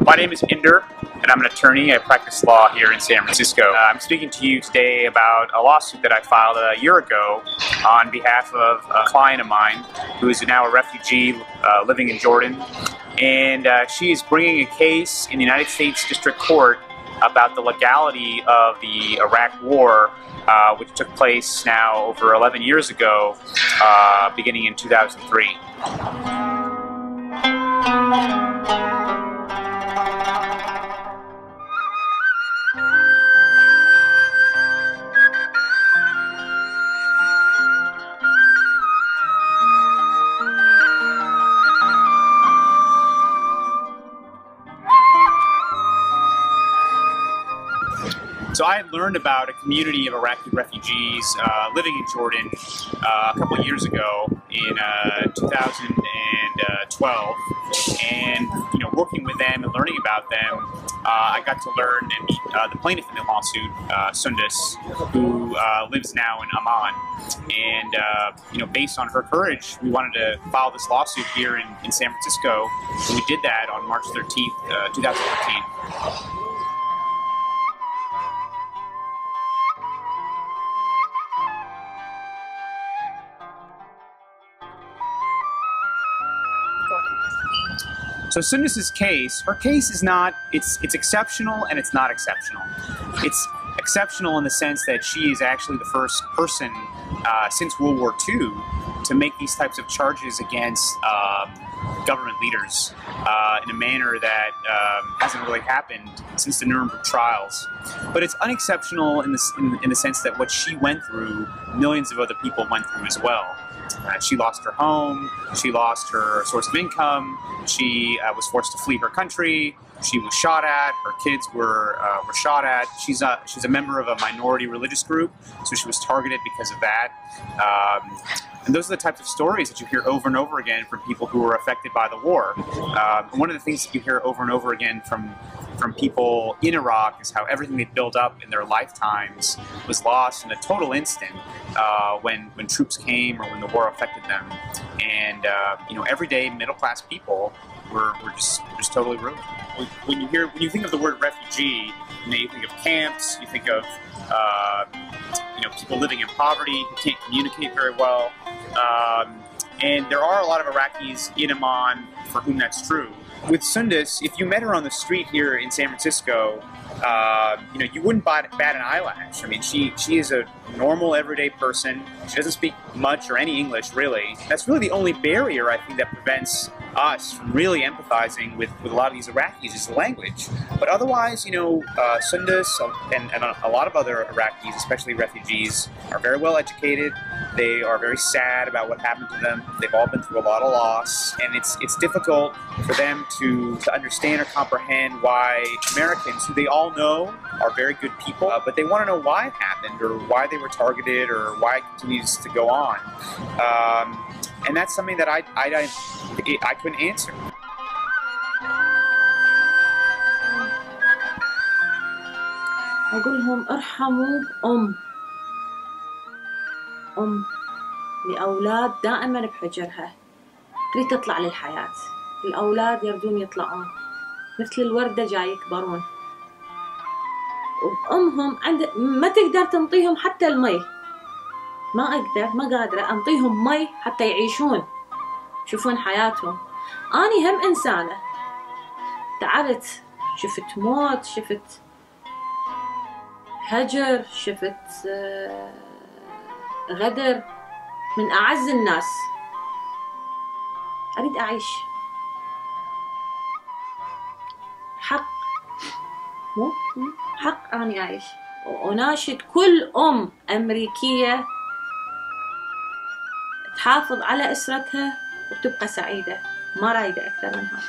My name is Inder, and I'm an attorney. I practice law here in San Francisco. I'm speaking to you today about a lawsuit that I filed a year ago on behalf of a client of mine who is now a refugee living in Jordan. And she is bringing a case in the United States District Court about the legality of the Iraq War, which took place now over 11 years ago, beginning in 2003. So I had learned about a community of Iraqi refugees living in Jordan a couple of years ago in 2012, and working with them and learning about them, I got to learn and meet the plaintiff in the lawsuit, Sundus, who lives now in Amman. And based on her courage, we wanted to file this lawsuit here in San Francisco, and we did that on March 13th, 2013. So Sundus's case, her case is not, it's exceptional and it's not exceptional. It's exceptional in the sense that she is actually the first person since World War II to make these types of charges against government leaders in a manner that hasn't really happened since the Nuremberg trials. But it's unexceptional in the sense that what she went through, millions of other people went through as well. She lost her home, she lost her source of income, she was forced to flee her country, she was shot at, her kids were shot at. She's a member of a minority religious group, so she was targeted because of that. And those are the types of stories that you hear over and over again from people who were affected by the war. One of the things that you hear over and over again from people in Iraq is how everything they built up in their lifetimes was lost in a total instant when troops came or when the war affected them. And everyday middle-class people were just totally ruined. When you think of the word refugee, you think of camps, you think of people living in poverty who can't communicate very well. And there are a lot of Iraqis in Amman for whom that's true. With Sundus, if you met her on the street here in San Francisco, you wouldn't bat an eyelash. I mean, she is a normal, everyday person. She doesn't speak much or any English, really. That's really the only barrier, I think, that prevents us from really empathizing with a lot of these Iraqis is the language. But otherwise, Sundus and a lot of other Iraqis, especially refugees, are very well educated. They are very sad about what happened to them. They've all been through a lot of loss, and it's difficult for them to understand or comprehend why Americans, who they all know are very good people, but they want to know why it happened or why they were targeted or why it continues to go on. And that's something that I couldn't answer. أقول لهم ارحموا أم لأولاد دائما بحجرها تريد تطلع للحياة. الأولاد يردون يطلعون مثل الوردة جاي يكبرون، وأمهم ما تقدر تنطيهم حتى المي. ما قادرة أنطيهم مي حتى يعيشون يشوفون حياتهم. أني هم إنسانة تعبت، شفت موت، شفت هجر، شفت غدر من أعز الناس. أريد أعيش حق أني أعيش. وأناشد كل أم أمريكية تحافظ على أسرتها وتبقى سعيدة، ما رايدة أكثر منها.